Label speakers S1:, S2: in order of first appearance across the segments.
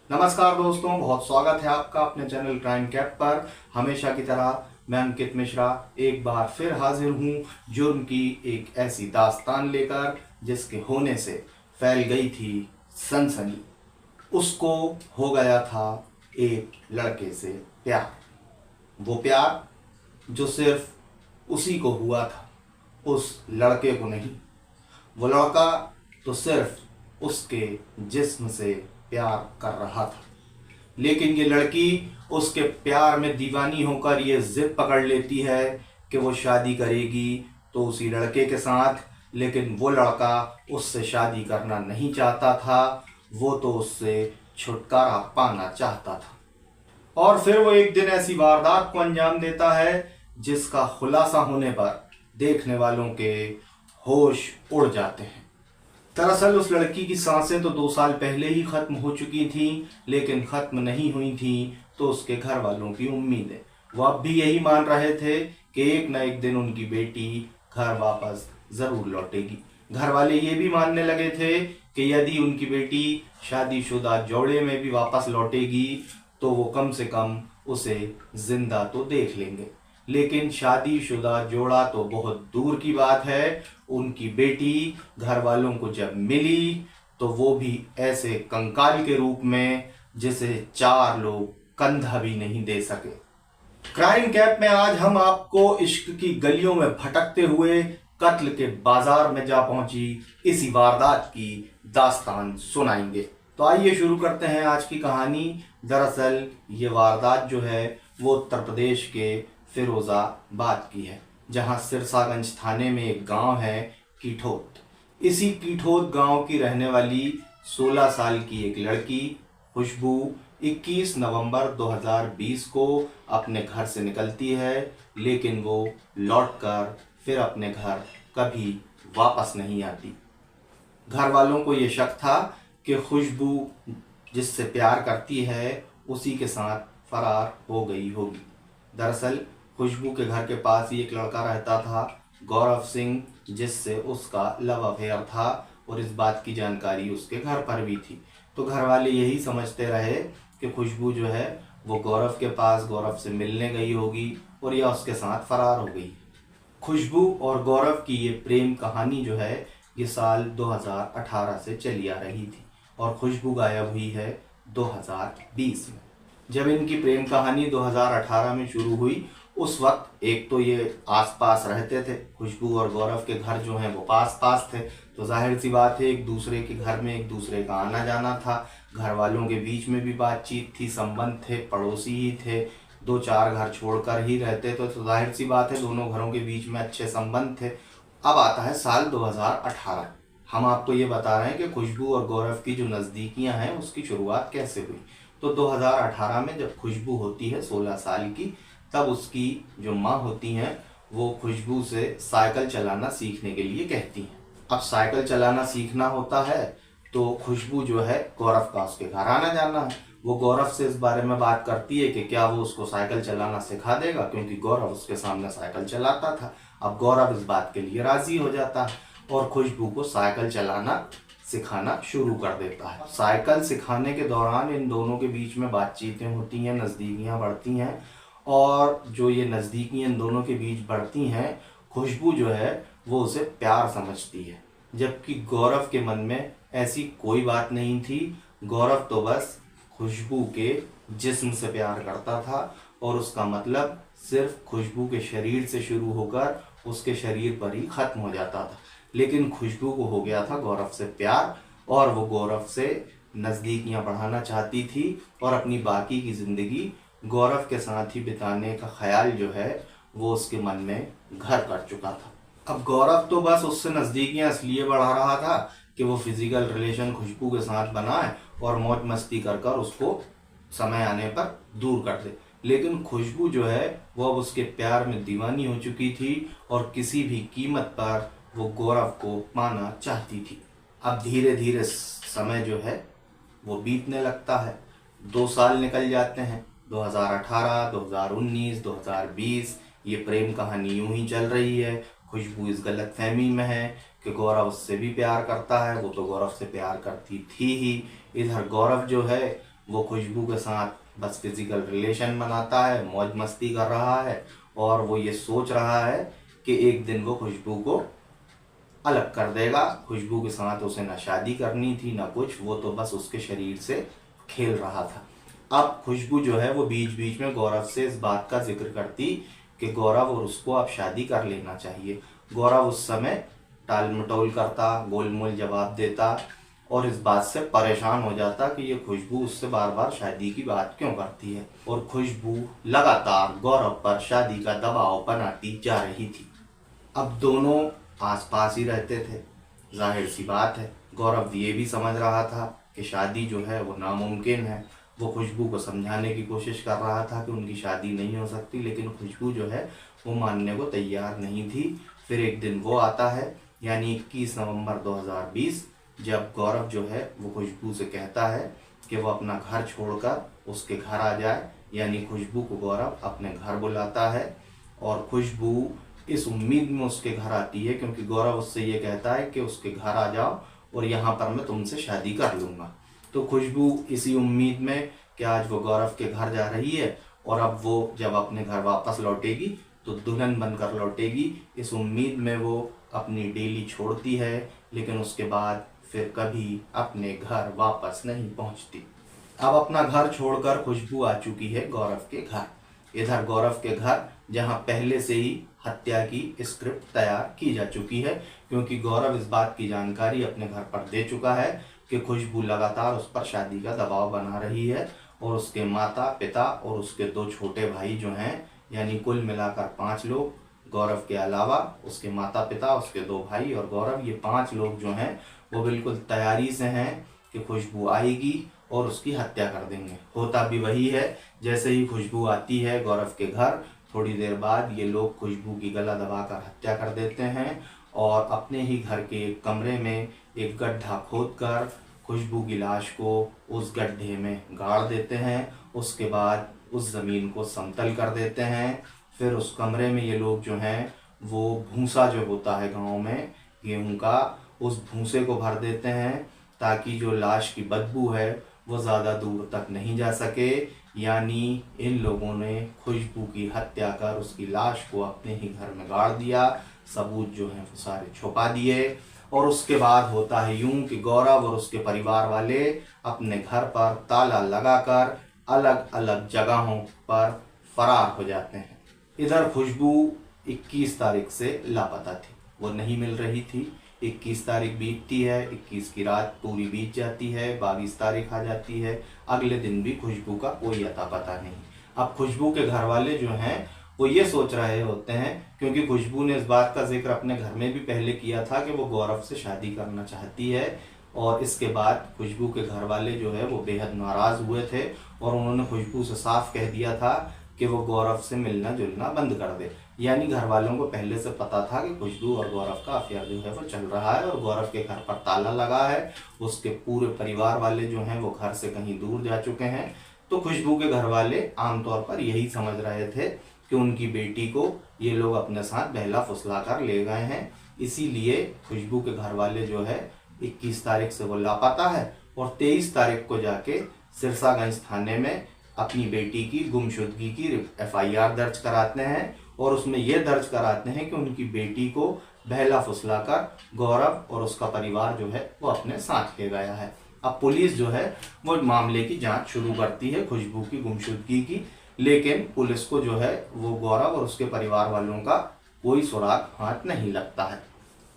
S1: नमस्कार दोस्तों, बहुत स्वागत है आपका अपने चैनल क्राइम कैप पर। हमेशा की तरह मैं अंकित मिश्रा एक बार फिर हाजिर हूँ जुर्म की एक ऐसी दास्तान लेकर जिसके होने से फैल गई थी सनसनी। उसको हो गया था एक लड़के से प्यार। वो प्यार जो सिर्फ उसी को हुआ था, उस लड़के को नहीं। वो लड़का तो सिर्फ उसके जिस्म से प्यार कर रहा था, लेकिन ये लड़की उसके प्यार में दीवानी होकर ये जिद पकड़ लेती है कि वो शादी करेगी तो उसी लड़के के साथ। लेकिन वो लड़का उससे शादी करना नहीं चाहता था, वो तो उससे छुटकारा पाना चाहता था। और फिर वो एक दिन ऐसी वारदात को अंजाम देता है जिसका खुलासा होने पर देखने वालों के होश उड़ जाते हैं। दरअसल उस लड़की की सांसें तो 2 साल पहले ही खत्म हो चुकी थी, लेकिन खत्म नहीं हुई थी तो उसके घर वालों की उम्मीदें। वो अब भी यही मान रहे थे कि एक न एक दिन उनकी बेटी घर वापस जरूर लौटेगी। घर वाले ये भी मानने लगे थे कि यदि उनकी बेटी शादीशुदा जोड़े में भी वापस लौटेगी तो वो कम से कम उसे जिंदा तो देख लेंगे। लेकिन शादीशुदा जोड़ा तो बहुत दूर की बात है, उनकी बेटी घर वालों को जब मिली तो वो भी ऐसे कंकाल के रूप में जिसे 4 लोग कंधा भी नहीं दे सके। क्राइम कैप में आज हम आपको इश्क की गलियों में भटकते हुए कत्ल के बाजार में जा पहुंची इसी वारदात की दास्तान सुनाएंगे। तो आइए शुरू करते हैं आज की कहानी। दरअसल ये वारदात जो है वो उत्तर प्रदेश के फिरोजाबाद की है, जहां सिरसागंज थाने में एक गांव है कीठोत। इसी कीठोत गांव की रहने वाली 16 साल की एक लड़की खुशबू 21 नवंबर 2020 को अपने घर से निकलती है, लेकिन वो लौटकर फिर अपने घर कभी वापस नहीं आती। घर वालों को ये शक था कि खुशबू जिससे प्यार करती है उसी के साथ फरार हो गई होगी। दरअसल खुशबू के घर के पास ही एक लड़का रहता था, गौरव सिंह, जिससे उसका लव अफेयर था और इस बात की जानकारी उसके घर पर भी थी। तो घर वाले यही समझते रहे कि खुशबू जो है वो गौरव के पास गौरव से मिलने गई होगी और यह उसके साथ फरार हो गई। खुशबू और गौरव की ये प्रेम कहानी जो है ये साल 2018 से चली आ रही थी और खुशबू गायब हुई है 2020 में। जब इनकी प्रेम कहानी 2018 में शुरू हुई उस वक्त एक तो ये आसपास रहते थे, खुशबू और गौरव के घर जो हैं वो पास पास थे, तो जाहिर सी बात है एक दूसरे के घर में एक दूसरे का आना जाना था। घर वालों के बीच में भी बातचीत थी, संबंध थे, पड़ोसी ही थे, 2-4 घर छोड़कर ही रहते थे, तो जाहिर सी बात है दोनों घरों के बीच में अच्छे संबंध थे। अब आता है साल 2018। हम आपको ये बता रहे हैं कि खुशबू और गौरव की जो नज़दीकियां हैं उसकी शुरुआत कैसे हुई। तो 2018 में जब खुशबू होती है 16 साल की, तब उसकी जो माँ होती हैं वो खुशबू से साइकिल चलाना सीखने के लिए कहती हैं। अब साइकिल चलाना सीखना होता है तो खुशबू जो है गौरव का उसके घर आना जाना है। वो गौरव से इस बारे में बात करती है कि क्या वो उसको साइकिल चलाना सिखा देगा, क्योंकि गौरव उसके सामने साइकिल चलाता था। अब गौरव इस बात के लिए राजी हो जाता है और खुशबू को साइकिल चलाना सिखाना शुरू कर देता है। साइकिल सिखाने के दौरान इन दोनों के बीच में बातचीतें होती हैं, नज़दीकियाँ बढ़ती हैं, और जो ये नज़दीकियाँ इन दोनों के बीच बढ़ती हैं, खुशबू जो है वो उसे प्यार समझती है, जबकि गौरव के मन में ऐसी कोई बात नहीं थी। गौरव तो बस खुशबू के जिस्म से प्यार करता था और उसका मतलब सिर्फ खुशबू के शरीर से शुरू होकर उसके शरीर पर ही खत्म हो जाता था। लेकिन खुशबू को हो गया था गौरव से प्यार और वो गौरव से नज़दीकियाँ बढ़ाना चाहती थी और अपनी बाकी की ज़िंदगी गौरव के साथ ही बिताने का ख्याल जो है वो उसके मन में घर कर चुका था। अब गौरव तो बस उससे नज़दीकियाँ इसलिए बढ़ा रहा था कि वो फिजिकल रिलेशन खुशबू के साथ बनाए और मौज मस्ती कर कर उसको समय आने पर दूर कर दे। लेकिन खुशबू जो है वो अब उसके प्यार में दीवानी हो चुकी थी और किसी भी कीमत पर वो गौरव को पाना चाहती थी। अब धीरे धीरे समय जो है वो बीतने लगता है। 2 साल निकल जाते हैं, 2018, 2019, 2020। ये प्रेम कहानी यूं ही चल रही है। खुशबू इस गलत फहमी में है कि गौरव उससे भी प्यार करता है, वो तो गौरव से प्यार करती थी ही। इधर गौरव जो है वो खुशबू के साथ बस फिजिकल रिलेशन बनाता है, मौज मस्ती कर रहा है और वो ये सोच रहा है कि एक दिन वो खुशबू को अलग कर देगा। खुशबू के साथ उसे ना शादी करनी थी ना कुछ, वो तो बस उसके शरीर से खेल रहा था। अब खुशबू जो है वो बीच बीच में गौरव से इस बात का जिक्र करती कि गौरव और उसको अब शादी कर लेना चाहिए। गौरव उस समय टाल मटोल करता, गोलमोल जवाब देता और इस बात से परेशान हो जाता कि ये खुशबू उससे बार बार शादी की बात क्यों करती है। और खुशबू लगातार गौरव पर शादी का दबाव बनाती जा रही थी। अब दोनों आसपास ही रहते थे, जाहिर सी बात है गौरव ये भी समझ रहा था कि शादी जो है वो नामुमकिन है। वो खुशबू को समझाने की कोशिश कर रहा था कि उनकी शादी नहीं हो सकती, लेकिन खुशबू जो है वो मानने को तैयार नहीं थी। फिर एक दिन वो आता है, यानी 21 नवंबर 2020, जब गौरव जो है वो खुशबू से कहता है कि वो अपना घर छोड़कर उसके घर आ जाए। यानी खुशबू को गौरव अपने घर बुलाता है और खुशबू इस उम्मीद में उसके घर आती है, क्योंकि गौरव उससे ये कहता है कि उसके घर आ जाओ और यहाँ पर मैं तुमसे शादी कर लूँगा। तो खुशबू इसी उम्मीद में कि आज वो गौरव के घर जा रही है और अब वो जब अपने घर वापस लौटेगी तो दुल्हन बनकर लौटेगी, इस उम्मीद में वो अपनी डेली छोड़ती है, लेकिन उसके बाद फिर कभी अपने घर वापस नहीं पहुंचती। अब अपना घर छोड़कर खुशबू आ चुकी है गौरव के घर। इधर गौरव के घर जहां पहले से ही हत्या की स्क्रिप्ट तैयार की जा चुकी है, क्योंकि गौरव इस बात की जानकारी अपने घर पर दे चुका है कि खुशबू लगातार उस पर शादी का दबाव बना रही है और उसके माता पिता और उसके 2 छोटे भाई जो हैं, यानी कुल मिलाकर 5 लोग, गौरव के अलावा उसके माता पिता, उसके 2 भाई और गौरव, ये 5 लोग जो हैं वो बिल्कुल तैयारी से हैं कि खुशबू आएगी और उसकी हत्या कर देंगे। होता भी वही है। जैसे ही खुशबू आती है गौरव के घर, थोड़ी देर बाद ये लोग खुशबू की गला दबाकर हत्या कर देते हैं और अपने ही घर के एक कमरे में एक गड्ढा खोदकर खुशबू की लाश को उस गड्ढे में गाड़ देते हैं। उसके बाद उस ज़मीन को समतल कर देते हैं। फिर उस कमरे में ये लोग जो हैं वो भूसा जो होता है गांव में गेहूं का, उस भूसे को भर देते हैं ताकि जो लाश की बदबू है वो ज़्यादा दूर तक नहीं जा सके। यानी इन लोगों ने खुशबू की हत्या कर उसकी लाश को अपने ही घर में गाड़ दिया, सबूत जो हैं वो सारे छुपा दिए। और उसके बाद होता है यूं कि गौरव और उसके परिवार वाले अपने घर पर ताला लगाकर अलग अलग जगहों पर फरार हो जाते हैं। इधर खुशबू 21 तारीख से लापता थी, वो नहीं मिल रही थी। 21 तारीख बीतती है, 21 की रात पूरी बीत जाती है, 22 तारीख आ जाती है, अगले दिन भी खुशबू का कोई अता पता नहीं। अब खुशबू के घर वाले जो हैं वो ये सोच रहे होते हैं, क्योंकि खुशबू ने इस बात का जिक्र अपने घर में भी पहले किया था कि वो गौरव से शादी करना चाहती है, और इसके बाद खुशबू के घर वाले जो है वो बेहद नाराज़ हुए थे और उन्होंने खुशबू से साफ कह दिया था कि वो गौरव से मिलना जुलना बंद कर दे। यानी घर वालों को पहले से पता था कि खुशबू और गौरव का अफेयर जो है वो चल रहा है और गौरव के घर पर ताला लगा है। उसके पूरे परिवार वाले जो हैं वो घर से कहीं दूर जा चुके हैं। तो खुशबू के घर वाले आमतौर पर यही समझ रहे थे कि उनकी बेटी को ये लोग अपने साथ बहला फुसला कर ले गए हैं। इसीलिए खुशबू के घर वाले जो है 21 तारीख से वो लापता है और 23 तारीख को जाके सिरसागंज थाने में अपनी बेटी की गुमशुदगी की FIR दर्ज कराते हैं और उसमें यह दर्ज कराते हैं कि उनकी बेटी को बहला फुसला कर गौरव और उसका परिवार जो है वो अपने साथ ले गया है। अब पुलिस जो है वो मामले की जांच शुरू करती है खुशबू की गुमशुदगी की, लेकिन पुलिस को जो है वो गौरव और उसके परिवार वालों का कोई सुराग हाथ नहीं लगता है।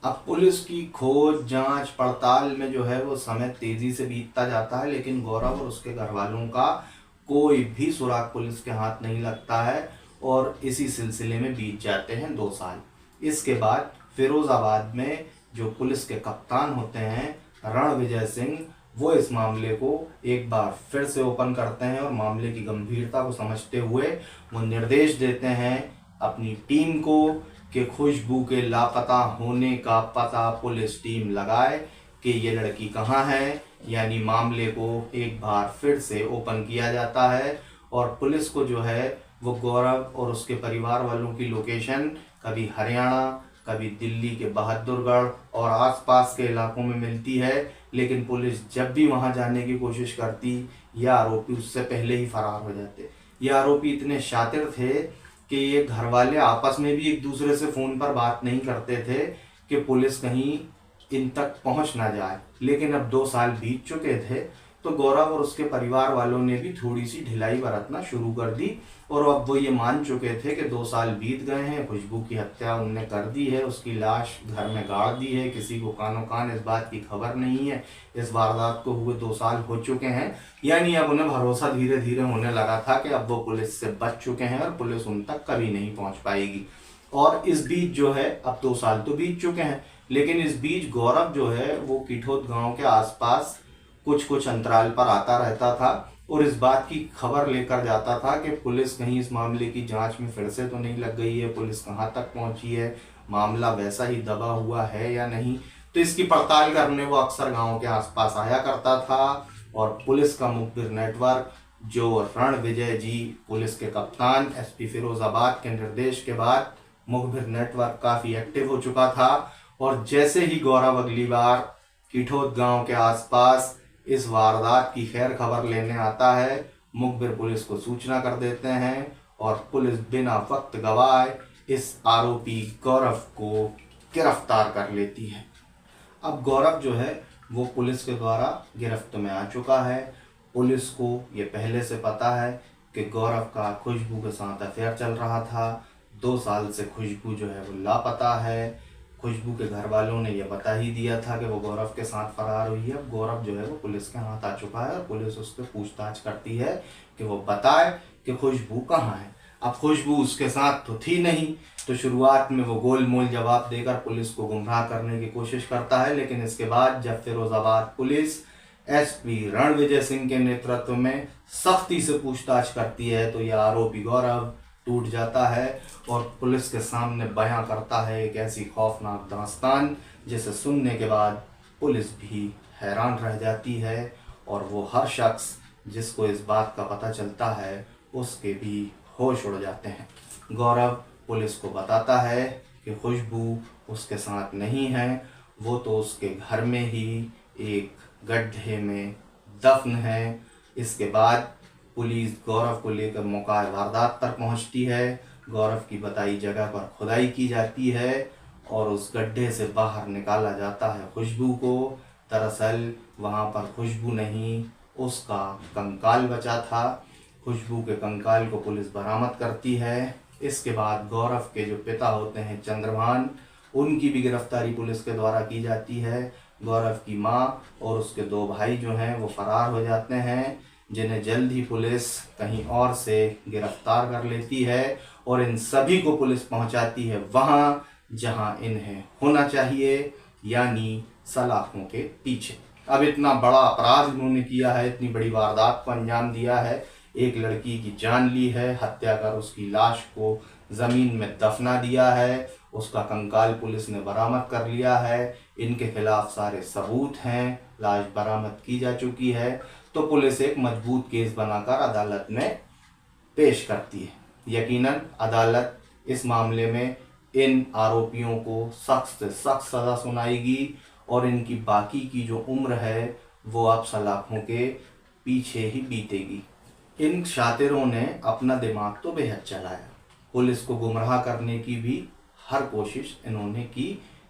S1: अब पुलिस की खोज जांच पड़ताल में जो है वो समय तेजी से बीतता जाता है, लेकिन गौरव और उसके घर वालों का कोई भी सुराग पुलिस के हाथ नहीं लगता है और इसी सिलसिले में बीत जाते हैं 2 साल। इसके बाद फिरोजाबाद में जो पुलिस के कप्तान होते हैं रणविजय सिंह, वो इस मामले को एक बार फिर से ओपन करते हैं और मामले की गंभीरता को समझते हुए वो निर्देश देते हैं अपनी टीम को कि खुशबू के लापता होने का पता पुलिस टीम लगाए कि ये लड़की कहाँ है। यानी मामले को एक बार फिर से ओपन किया जाता है और पुलिस को जो है वो गौरव और उसके परिवार वालों की लोकेशन कभी हरियाणा, कभी दिल्ली के बहादुरगढ़ और आसपास के इलाकों में मिलती है, लेकिन पुलिस जब भी वहां जाने की कोशिश करती ये आरोपी उससे पहले ही फरार हो जाते। ये आरोपी इतने शातिर थे कि ये घर वाले आपस में भी एक दूसरे से फ़ोन पर बात नहीं करते थे कि पुलिस कहीं इन तक पहुंच ना जाए। लेकिन अब 2 साल बीत चुके थे तो गौरव और उसके परिवार वालों ने भी थोड़ी सी ढिलाई बरतना शुरू कर दी और अब वो ये मान चुके थे कि 2 साल बीत गए हैं, खुशबू की हत्या उनने कर दी है, उसकी लाश घर में गाड़ दी है, किसी को कानो कान इस बात की खबर नहीं है। इस वारदात को हुए 2 साल हो चुके हैं, यानी अब उन्हें भरोसा धीरे धीरे होने लगा था कि अब वो पुलिस से बच चुके हैं और पुलिस उन तक कभी नहीं पहुंच पाएगी। और इस बीच जो है अब 2 साल तो बीत चुके हैं, लेकिन इस बीच गौरव जो है वो किठोद गांव के आसपास कुछ कुछ अंतराल पर आता रहता था और इस बात की खबर लेकर जाता था कि पुलिस कहीं इस मामले की जांच में फिर से तो नहीं लग गई है, पुलिस कहाँ तक पहुंची है, मामला वैसा ही दबा हुआ है या नहीं। तो इसकी पड़ताल करने वो अक्सर गांव के आसपास आया करता था और पुलिस का मुखबिर नेटवर्क जो रणविजय जी पुलिस के कप्तान एसपी फिरोजाबाद के निर्देश के बाद मुखबिर नेटवर्क काफी एक्टिव हो चुका था। और जैसे ही गौरव अगली बार किठोद गांव के आसपास इस वारदात की खैर खबर लेने आता है, मुखबिर पुलिस को सूचना कर देते हैं और पुलिस बिना वक्त गवाए इस आरोपी गौरव को गिरफ्तार कर लेती है। अब गौरव जो है वो पुलिस के द्वारा गिरफ्त में आ चुका है। पुलिस को ये पहले से पता है कि गौरव का खुशबू के साथ अफेयर चल रहा था। 2 साल से खुशबू जो है वो लापता है। खुशबू के घर वालों ने यह बता ही दिया था कि वो गौरव के साथ फरार हुई है। अब गौरव जो है वो पुलिस के हाथ आ चुका है और पुलिस उससे पूछताछ करती है कि वो बताए कि खुशबू कहाँ है। अब खुशबू उसके साथ तो थी नहीं, तो शुरुआत में वो गोलमोल जवाब देकर पुलिस को गुमराह करने की कोशिश करता है, लेकिन इसके बाद जब फिरोजाबाद पुलिस एसपी रणविजय सिंह के नेतृत्व में सख्ती से पूछताछ करती है तो यह आरोपी गौरव टूट जाता है और पुलिस के सामने बयां करता है एक ऐसी खौफनाक दास्तान जिसे सुनने के बाद पुलिस भी हैरान रह जाती है और वो हर शख्स जिसको इस बात का पता चलता है उसके भी होश उड़ जाते हैं। गौरव पुलिस को बताता है कि खुशबू उसके साथ नहीं है, वो तो उसके घर में ही एक गड्ढे में दफन है। इसके बाद पुलिस गौरव को लेकर मौका वारदात पर पहुंचती है। गौरव की बताई जगह पर खुदाई की जाती है और उस गड्ढे से बाहर निकाला जाता है खुशबू को। दरअसल वहां पर खुशबू नहीं, उसका कंकाल बचा था। खुशबू के कंकाल को पुलिस बरामद करती है। इसके बाद गौरव के जो पिता होते हैं चंद्रभान, उनकी भी गिरफ्तारी पुलिस के द्वारा की जाती है। गौरव की माँ और उसके 2 भाई जो हैं वो फरार हो जाते हैं, जिन्हें जल्द ही पुलिस कहीं और से गिरफ्तार कर लेती है और इन सभी को पुलिस पहुंचाती है वहां जहां इन्हें होना चाहिए, यानी सलाखों के पीछे। अब इतना बड़ा अपराध इन्होंने किया है, इतनी बड़ी वारदात को अंजाम दिया है, एक लड़की की जान ली है, हत्या कर उसकी लाश को जमीन में दफना दिया है, उसका कंकाल पुलिस ने बरामद कर लिया है, इनके खिलाफ सारे सबूत हैं, लाश बरामद की जा चुकी है, तो पुलिस एक मजबूत केस बनाकर अदालत में पेश करती है। यकीनन अदालत इस मामले में इन आरोपियों को सख्त से सख्त सज़ा सुनाएगी और इनकी बाकी की जो उम्र है वो अब सलाखों के पीछे ही बीतेगी। इन शातिरों ने अपना दिमाग तो बेहद चलाया, पुलिस को गुमराह करने की भी हर कोशिश इन्होंने की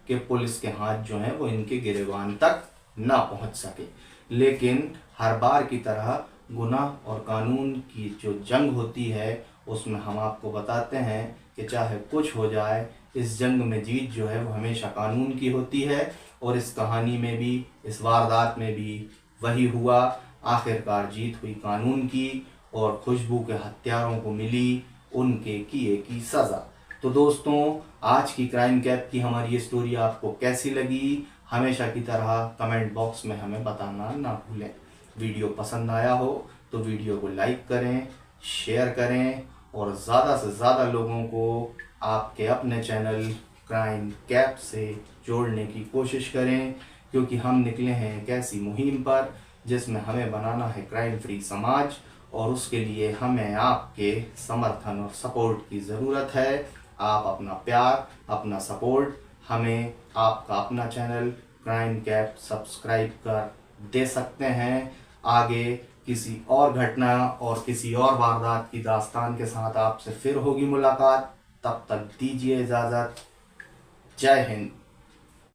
S1: कि पुलिस के हाथ जो हैं वो इनके गिरेबान तक ना पहुंच सके। लेकिन हर बार की तरह गुनाह और कानून की जो जंग होती है उसमें हम आपको बताते हैं कि चाहे कुछ हो जाए, इस जंग में जीत जो है वो हमेशा कानून की होती है। और इस कहानी में भी, इस वारदात में भी वही हुआ। आखिरकार जीत हुई कानून की और खुशबू के हत्यारों को मिली उनके किए की सज़ा। तो दोस्तों, आज की क्राइम कैप की हमारी ये स्टोरी आपको कैसी लगी, हमेशा की तरह कमेंट बॉक्स में हमें बताना ना भूलें। वीडियो पसंद आया हो तो वीडियो को लाइक करें, शेयर करें और ज़्यादा से ज़्यादा लोगों को आपके अपने चैनल क्राइम कैप से जोड़ने की कोशिश करें, क्योंकि हम निकले हैं एक ऐसी मुहिम पर जिसमें हमें बनाना है क्राइम फ्री समाज और उसके लिए हमें आपके समर्थन और सपोर्ट की ज़रूरत है। आप अपना प्यार, अपना सपोर्ट हमें आपका अपना चैनल क्राइम कैप सब्सक्राइब कर दे सकते हैं। आगे किसी और घटना और किसी और वारदात की दास्तान के साथ आपसे फिर होगी मुलाकात। तब तक दीजिए इजाज़त। जय हिंद।